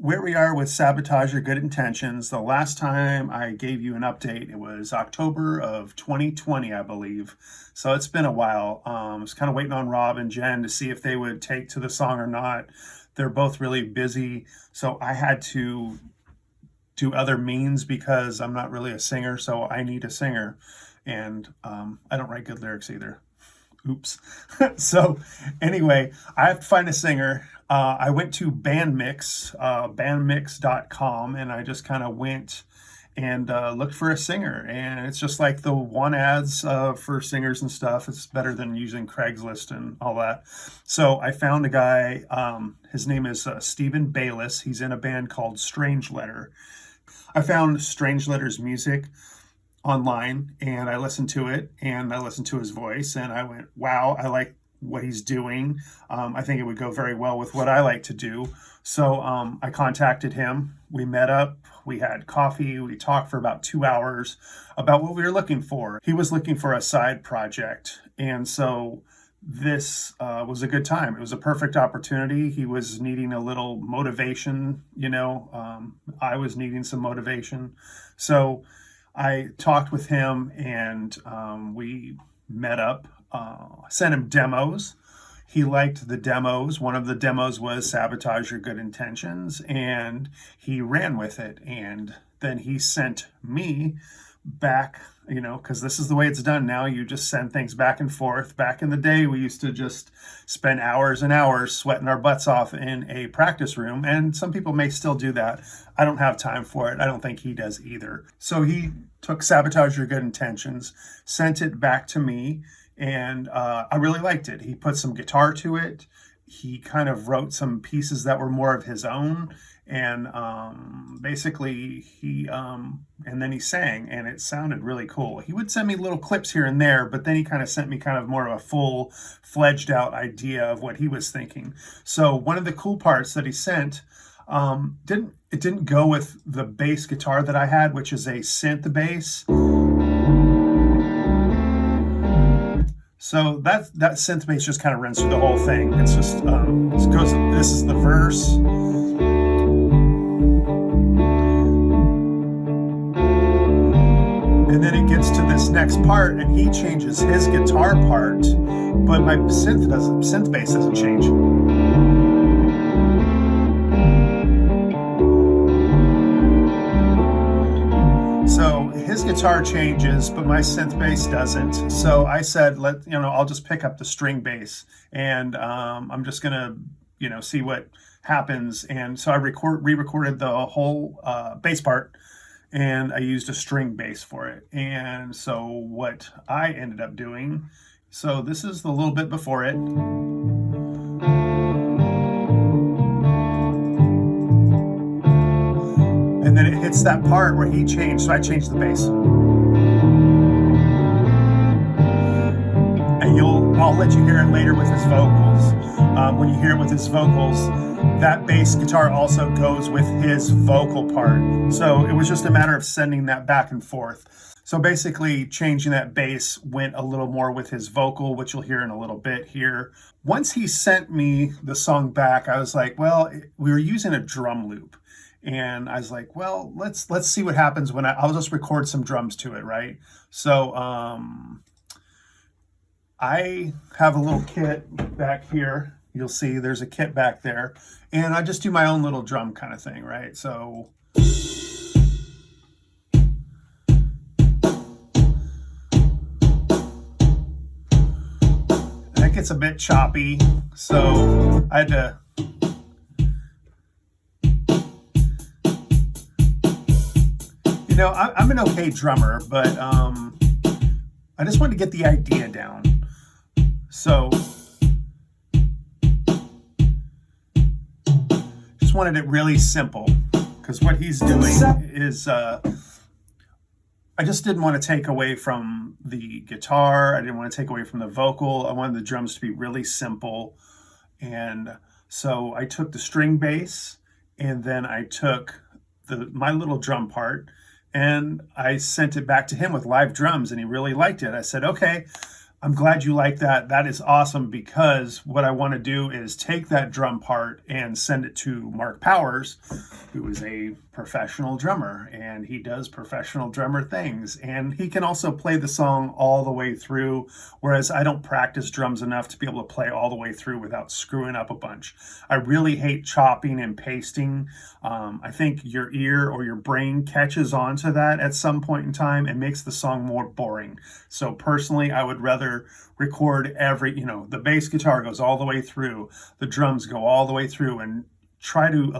where we are with Sabotage Your Good Intentions. The last time I gave you an update, it was October of 2020, I believe. So it's been a while. I was kind of waiting on Rob and Jen to see if they would take to the song or not. They're both really busy, so I had to do other means because I'm not really a singer, so I need a singer. And I don't write good lyrics either. Oops. So anyway, I have to find a singer. I went to bandmix.com, and I just kind of went and looked for a singer. And it's just like the one ads for singers and stuff. It's better than using Craigslist and all that. So I found a guy. His name is Stephen Bayless. He's in a band called Strange Letter. I found Strange Letter's music online, and I listened to it, and I listened to his voice, and I went, wow, I like what he's doing. I think it would go very well with what I like to do. So I contacted him. We met up, we had coffee, we talked for about 2 hours about what we were looking for. He was looking for a side project, and so this was a good time. It was a perfect opportunity. He was needing a little motivation, I was needing some motivation. So I talked with him, and we met up, sent him demos. He liked the demos. One of the demos was Sabotage Your Good Intentions, and he ran with it. And then he sent me back, because this is the way it's done now. You just send things back and forth. Back in the day, we used to just spend hours and hours sweating our butts off in a practice room, and some people may still do that. I don't have time for it. I don't think he does either. So he took Sabotage Your Good Intentions, sent it back to me, and I really liked it. He put some guitar to it. He kind of wrote some pieces that were more of his own, and basically he and then he sang, and it sounded really cool. He would send me little clips here and there, but then he kind of sent me kind of more of a full fledged out idea of what he was thinking. So one of the cool parts that he sent didn't go with the bass guitar that I had, which is a synth bass. So that synth bass just kind of runs through the whole thing. It's just this is the verse. And then it gets to this next part, and he changes his guitar part, but my synth bass doesn't change. So his guitar changes, but my synth bass doesn't. So I said, I'll just pick up the string bass, and I'm just gonna, see what happens. And so I re-recorded the whole bass part, and I used a string bass for it. And so what I ended up doing, so this is the little bit before it. And then it hits that part where he changed, so I changed the bass. And I'll let you hear it later with his vocals. When you hear it with his vocals, that bass guitar also goes with his vocal part. So it was just a matter of sending that back and forth. So basically changing that bass went a little more with his vocal, which you'll hear in a little bit here. Once he sent me the song back, I was like, well, we were using a drum loop. And I was like, well, let's see what happens when I'll just record some drums to it, right? So I have a little kit back here. You'll see there's a kit back there, and I just do my own little drum kind of thing, right? So that gets a bit choppy, so I had to I'm an okay drummer, but I just wanted to get the idea down. So just wanted it really simple, because what he's doing is I just didn't want to take away from the guitar. I didn't want to take away from the vocal. I wanted the drums to be really simple. And so I took the string bass, and then I took my little drum part, and I sent it back to him with live drums, and he really liked it. I said, okay, I'm glad you like that. That is awesome, because what I want to do is take that drum part and send it to Mark Powers, who is a professional drummer, and he does professional drummer things. And he can also play the song all the way through, whereas I don't practice drums enough to be able to play all the way through without screwing up a bunch. I really hate chopping and pasting. I think your ear or your brain catches on to that at some point in time and makes the song more boring. So personally, I would rather record every, the bass guitar goes all the way through, the drums go all the way through, and try to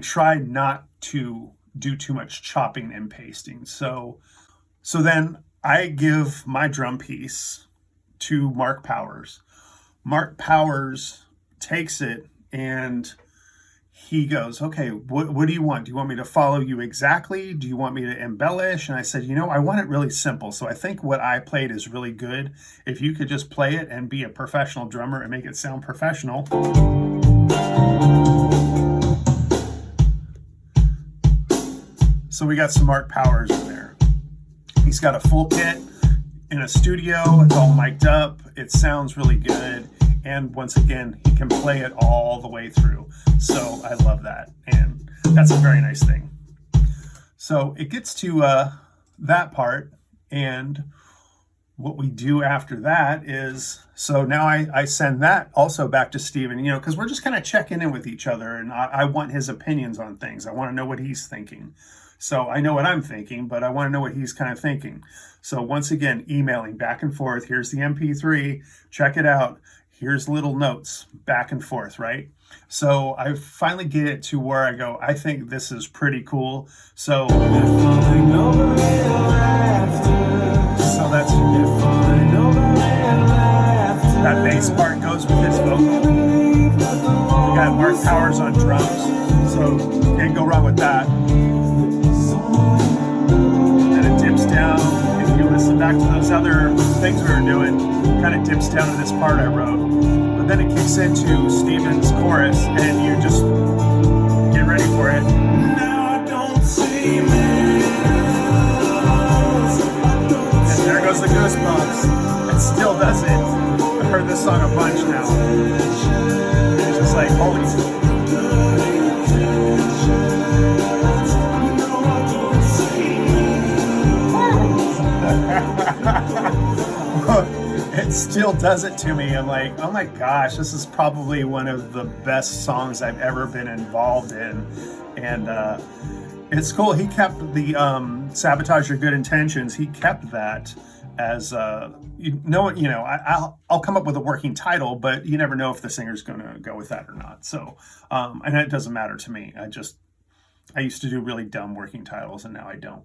try not to do too much chopping and pasting. So then I give my drum piece to Mark Powers. Mark Powers takes it and he goes, okay, what do you want? Do you want me to follow you exactly? Do you want me to embellish? And I said, I want it really simple. So I think what I played is really good. If you could just play it and be a professional drummer and make it sound professional. So we got some Mark Powers in there. He's got a full kit in a studio. It's all mic'd up. It sounds really good. And once again, he can play it all the way through. So I love that. And that's a very nice thing. So it gets to that part. And what we do after that is, so now I send that also back to Steven, because we're just kind of checking in with each other. And I want his opinions on things. I want to know what he's thinking. So I know what I'm thinking, but I want to know what he's kind of thinking. So once again, emailing back and forth. Here's the MP3. Check it out. Here's little notes back and forth, right? So I finally get it to where I go, I think this is pretty cool. So that's that bass part goes with his vocal. We got Mark Powers on drums, so can't go wrong with that. And it dips down. If you listen back to those other things we were doing, kind of dips down to this part I wrote. But then it kicks into Steven's chorus, and you just get ready for it. Now I don't see me. And there goes the goosebumps. It still does it. I've heard this song a bunch now. It's just like, holy. It still does it to me. I'm like, oh my gosh, this is probably one of the best songs I've ever been involved in. And it's cool. He kept the Sabotage Your Good Intentions. He kept that as I'll come up with a working title, but you never know if the singer's going to go with that or not. So and it doesn't matter to me. I used to do really dumb working titles, and now I don't.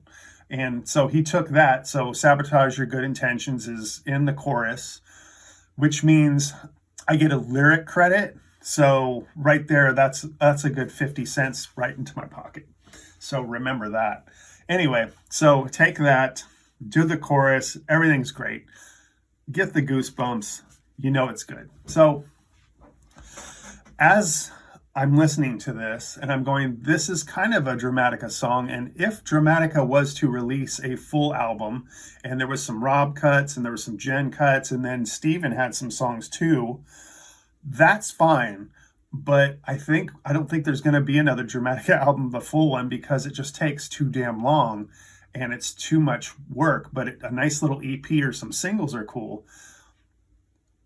And so he took that. So Sabotage Your Good Intentions is in the chorus, which means I get a lyric credit. So right there, that's a good 50 cents right into my pocket. So remember that. Anyway, so take that, do the chorus. Everything's great. Get the goosebumps. It's good. So as I'm listening to this and I'm going, this is kind of a Drumattica song. And if Drumattica was to release a full album, and there was some Rob cuts and there was some Jen cuts, and then Steven had some songs too, that's fine. But I don't think there's going to be another Drumattica album, the full one, because it just takes too damn long and it's too much work. But a nice little EP or some singles are cool.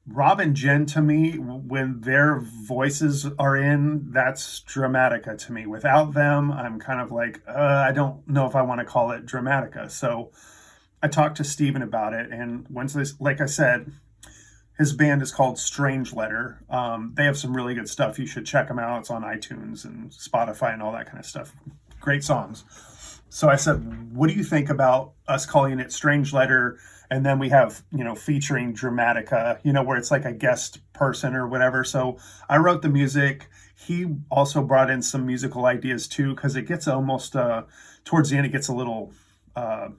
Rob and Jen, to me, when their voices are in, that's Drumattica to me. Without them, I'm kind of like, I don't know if I want to call it Drumattica. So I talked to Steven about it, and like I said, his band is called Strange Letter. They have some really good stuff. You should check them out. It's on iTunes and Spotify and all that kind of stuff. Great songs. So I said, what do you think about us calling it Strange Letter? And then we have, featuring Drumattica, where it's like a guest person or whatever. So I wrote the music. He also brought in some musical ideas too, because it gets almost, towards the end, it gets a little, I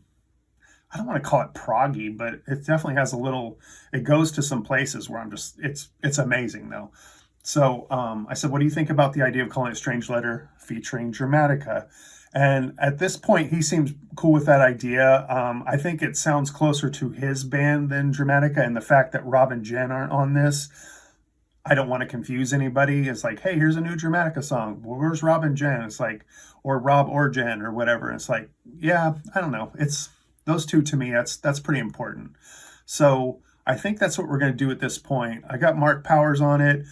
don't want to call it proggy, but it definitely has it goes to some places where it's amazing though. So I said, what do you think about the idea of calling it Strange Letter featuring Drumattica? And at this point, he seems cool with that idea. I think it sounds closer to his band than Drumattica, and the fact that Rob and Jen aren't on this, I don't want to confuse anybody. It's like, hey, here's a new Drumattica song. Well, where's Rob and Jen? It's like, or Rob or Jen or whatever. It's like, yeah, I don't know. It's those two to me. That's pretty important. So I think that's what we're going to do at this point. I got Mark Powers on it.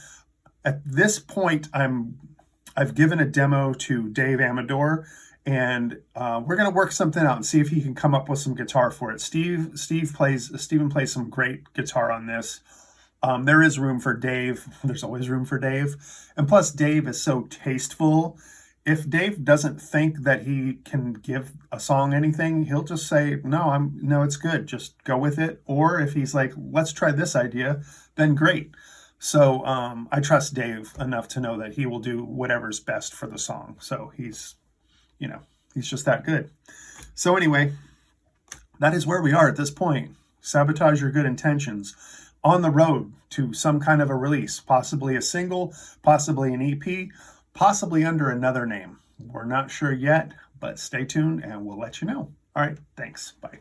At this point, I've given a demo to Dave Amador, and we're going to work something out and see if he can come up with some guitar for it. Steven plays some great guitar on this. There is room for Dave. There's always room for Dave. And plus, Dave is so tasteful. If Dave doesn't think that he can give a song anything, he'll just say, no, it's good. Just go with it. Or if he's like, let's try this idea, then great. So I trust Dave enough to know that he will do whatever's best for the song. So he's just that good. So anyway, that is where we are at this point. Sabotage Your Good Intentions. On the road to some kind of a release, possibly a single, possibly an EP, possibly under another name. We're not sure yet, but stay tuned and we'll let you know. All right, thanks. Bye.